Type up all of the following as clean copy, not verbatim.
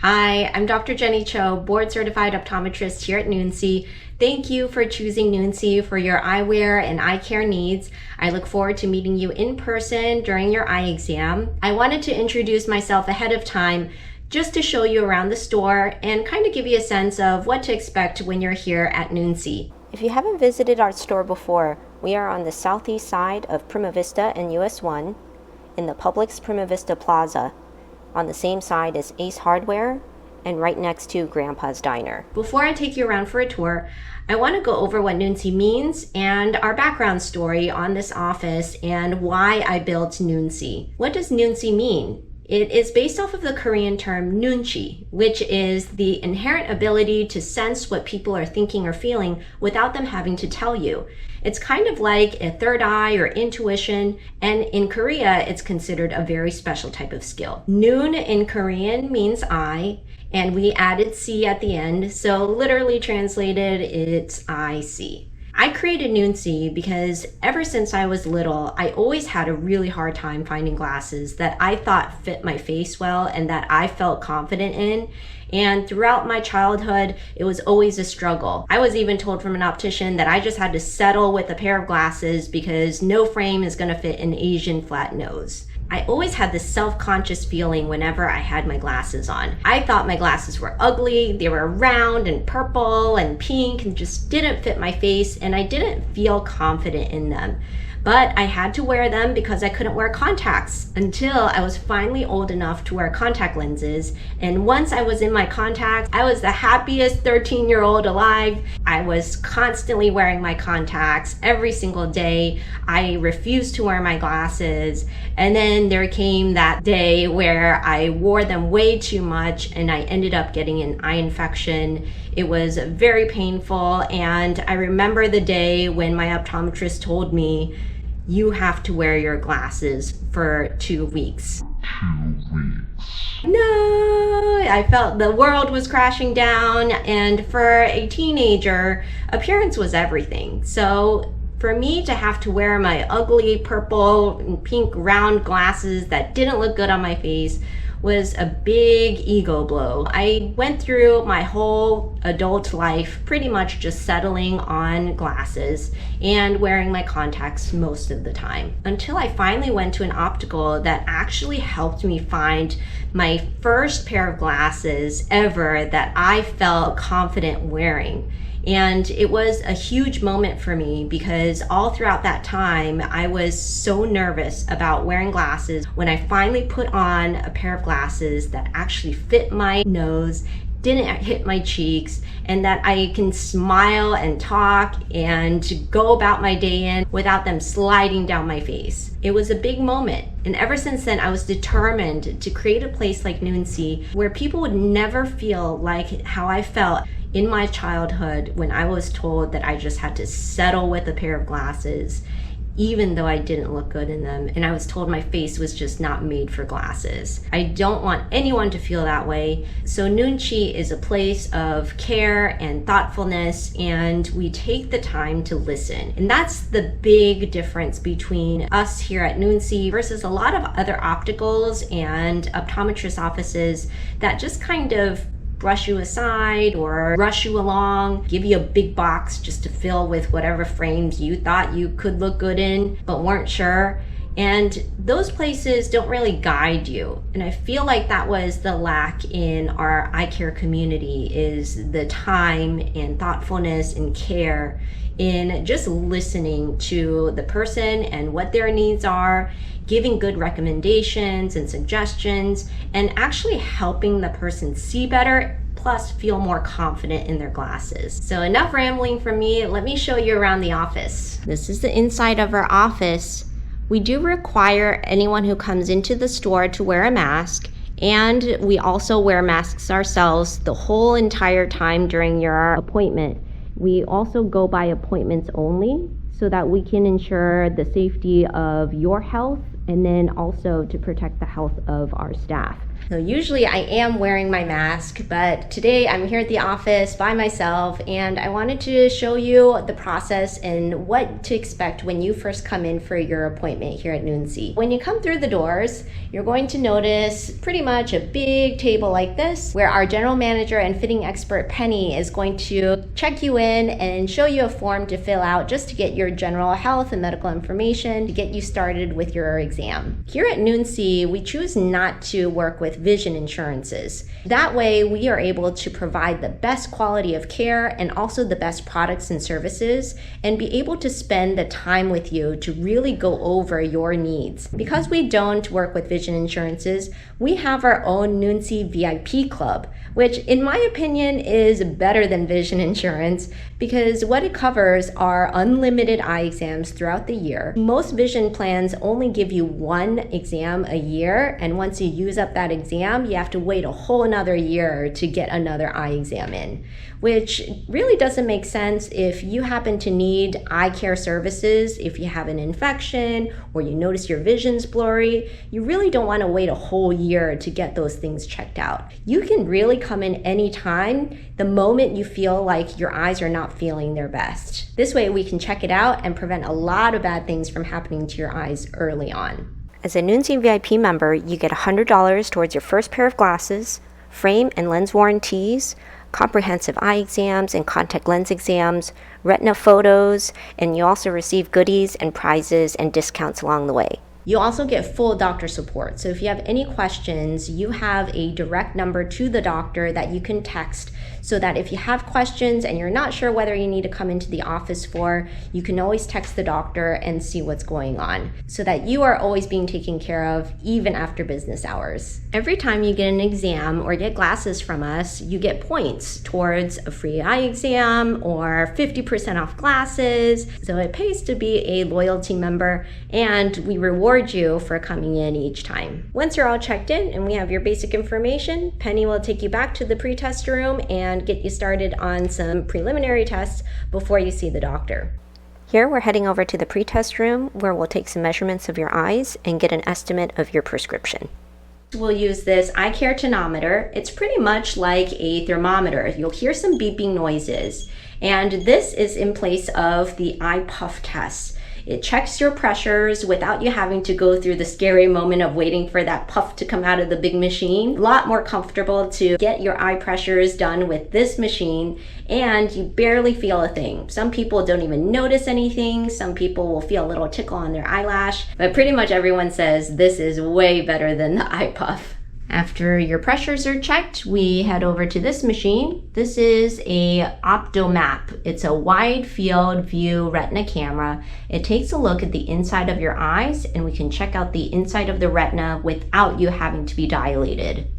Hi, I'm Dr. Jenny Cho, board certified optometrist here at Noonci. Thank you for choosing Noonci for your eyewear and eye care needs. I look forward to meeting you in person during your eye exam. I wanted to introduce myself ahead of time just to show you around the store and kind of give you a sense of what to expect when you're here at Noonci. If you haven't visited our store before, we are on the southeast side of Prima Vista and US 1 in the Publix Prima Vista Plaza, on the same side as Ace Hardware and right next to Grandpa's Diner. Before I take you around for a tour, I want to go over what Noonci means and our background story on this office and why I built Noonci. What does Noonci mean? It is based off of the Korean term Noonci, which is the inherent ability to sense what people are thinking or feeling without them having to tell you. It's kind of like a third eye or intuition, and in Korea, it's considered a very special type of skill. Noon in Korean means eye, and we added C at the end, so literally translated, it's I see. I created Noonci because ever since I was little, I always had a really hard time finding glasses that I thought fit my face well and that I felt confident in. And throughout my childhood, it was always a struggle. I was even told from an optician that I just had to settle with a pair of glasses because no frame is going to fit an Asian flat nose. I always had this self-conscious feeling whenever I had my glasses on. I thought my glasses were ugly, they were round and purple and pink and just didn't fit my face, and I didn't feel confident in them. But I had to wear them because I couldn't wear contacts until I was finally old enough to wear contact lenses. And once I was in my contacts, I was the happiest 13-year-old alive. I was constantly wearing my contacts every single day. I refused to wear my glasses. And then there came that day where I wore them way too much and I ended up getting an eye infection. It was very painful, and I remember the day when my optometrist told me, "You have to wear your glasses for 2 weeks." 2 weeks. No, I felt the world was crashing down, and for a teenager, appearance was everything. So for me to have to wear my ugly purple and pink round glasses that didn't look good on my face was a big ego blow. I went through my whole adult life pretty much just settling on glasses and wearing my contacts most of the time, until I finally went to an optical that actually helped me find my first pair of glasses ever that I felt confident wearing. And it was a huge moment for me because all throughout that time, I was so nervous about wearing glasses. When I finally put on a pair of glasses that actually fit my nose, didn't hit my cheeks, and that I can smile and talk and go about my day in without them sliding down my face. It was a big moment. And ever since then, I was determined to create a place like Noonci where people would never feel like how I felt in my childhood when I was told that I just had to settle with a pair of glasses, even though I didn't look good in them, and I was told my face was just not made for glasses. I don't want anyone to feel that way. So Noonci is a place of care and thoughtfulness, and we take the time to listen. And that's the big difference between us here at Noonci versus a lot of other opticals and optometrist offices that just kind of brush you aside or rush you along, give you a big box just to fill with whatever frames you thought you could look good in but weren't sure. And those places don't really guide you. And I feel like that was the lack in our eye care community, is the time and thoughtfulness and care in just listening to the person and what their needs are, giving good recommendations and suggestions, and actually helping the person see better, plus feel more confident in their glasses. So enough rambling from me, let me show you around the office. This is the inside of our office. We do require anyone who comes into the store to wear a mask, and we also wear masks ourselves the whole entire time during your appointment. We also go by appointments only so that we can ensure the safety of your health and then also to protect the health of our staff. So usually I am wearing my mask, but today I'm here at the office by myself, and I wanted to show you the process and what to expect when you first come in for your appointment here at Noonci. When you come through the doors, you're going to notice pretty much a big table like this, where our general manager and fitting expert Penny is going to check you in and show you a form to fill out just to get your general health and medical information to get you started with your exam. Here at Noonci, we choose not to work with vision insurances. That way, we are able to provide the best quality of care and also the best products and services, and be able to spend the time with you to really go over your needs. Because we don't work with vision insurances, we have our own Noonci VIP club, which in my opinion is better than vision insurance because what it covers are unlimited eye exams throughout the year. Most vision plans only give you one exam a year, and once you use up that exam, you have to wait a whole another year to get another eye exam in, which really doesn't make sense if you happen to need eye care services. If you have an infection or you notice your vision's blurry, you really don't want to wait a whole year to get those things checked out. You can really come in anytime the moment you feel like your eyes are not feeling their best. This way we can check it out and prevent a lot of bad things from happening to your eyes early on. As a Noonci VIP member, you get $100 towards your first pair of glasses, frame and lens warranties, comprehensive eye exams and contact lens exams, retina photos, and you also receive goodies and prizes and discounts along the way. You also get full doctor support. So if you have any questions, you have a direct number to the doctor that you can text, so that if you have questions and you're not sure whether you need to come into the office for, you can always text the doctor and see what's going on, so that you are always being taken care of even after business hours. Every time you get an exam or get glasses from us, you get points towards a free eye exam or 50% off glasses. So it pays to be a loyalty member, and we reward you for coming in each time. Once you're all checked in and we have your basic information, Penny will take you back to the pre-test room and get you started on some preliminary tests before you see the doctor. Here we're heading over to the pre-test room where we'll take some measurements of your eyes and get an estimate of your prescription. We'll use this Care Tonometer. It's pretty much like a thermometer. You'll hear some beeping noises, and this is in place of the eye puff test. It checks your pressures without you having to go through the scary moment of waiting for that puff to come out of the big machine. A lot more comfortable to get your eye pressures done with this machine, and you barely feel a thing. Some people don't even notice anything. Some people will feel a little tickle on their eyelash, but pretty much everyone says this is way better than the eye puff. After your pressures are checked, we head over to this machine. This is a Opto Map. It's a wide field view retina camera. It takes a look at the inside of your eyes, and we can check out the inside of the retina without you having to be dilated.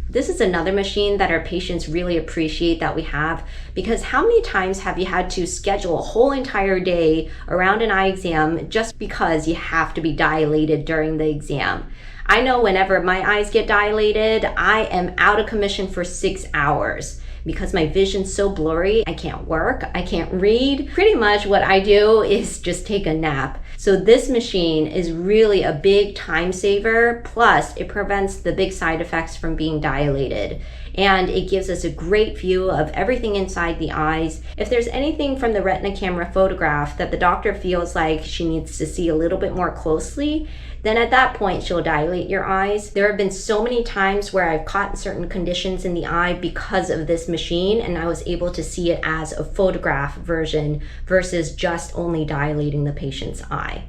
This is another machine that our patients really appreciate that we have, because how many times have you had to schedule a whole entire day around an eye exam just because you have to be dilated during the exam? I know whenever my eyes get dilated, I am out of commission for 6 hours because my vision's so blurry. I can't work, I can't read. Pretty much what I do is just take a nap. So this machine is really a big time saver, plus it prevents the big side effects from being dilated. And it gives us a great view of everything inside the eyes. If there's anything from the retina camera photograph that the doctor feels like she needs to see a little bit more closely, then at that point she'll dilate your eyes. There have been so many times where I've caught certain conditions in the eye because of this machine, and I was able to see it as a photograph version versus just only dilating the patient's eye.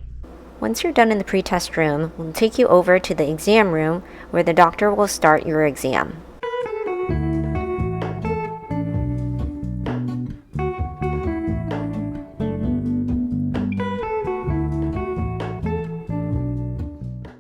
Once you're done in the pre-test room, we'll take you over to the exam room where the doctor will start your exam.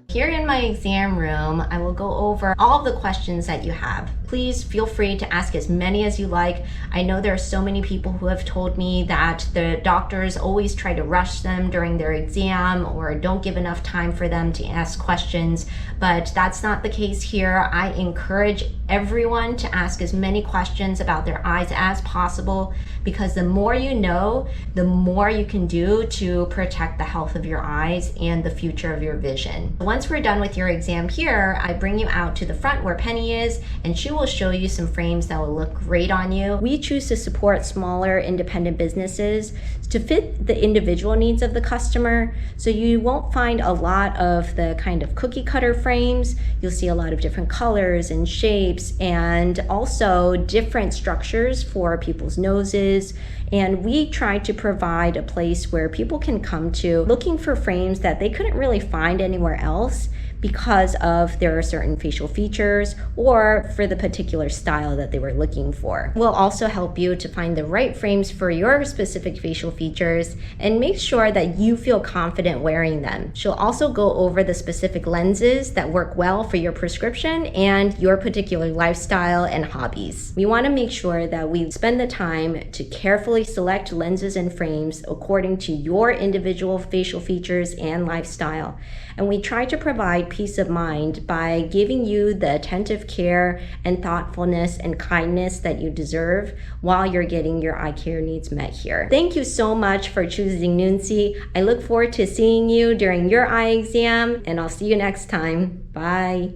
Here in my exam room, I will go over all of the questions that you have. Please feel free to ask as many as you like. I know there are so many people who have told me that the doctors always try to rush them during their exam or don't give enough time for them to ask questions, but that's not the case here. I encourage everyone to ask as many questions about their eyes as possible, because the more you know, the more you can do to protect the health of your eyes and the future of your vision. Once we're done with your exam here, I bring you out to the front where Penny is, and she will show you some frames that will look great on you. We choose to support smaller independent businesses to fit the individual needs of the customer, so you won't find a lot of the kind of cookie cutter frames. You'll see a lot of different colors and shapes, and also different structures for people's noses. And we try to provide a place where people can come to looking for frames that they couldn't really find anywhere else because of their certain facial features or for the particular style that they were looking for. We'll also help you to find the right frames for your specific facial features and make sure that you feel confident wearing them. She'll also go over the specific lenses that work well for your prescription and your particular lifestyle and hobbies. We want to make sure that we spend the time to carefully select lenses and frames according to your individual facial features and lifestyle. And we try to provide peace of mind by giving you the attentive care and thoughtfulness and kindness that you deserve while you're getting your eye care needs met here. Thank you so much for choosing Noonci. I look forward to seeing you during your eye exam, and I'll see you next time. Bye.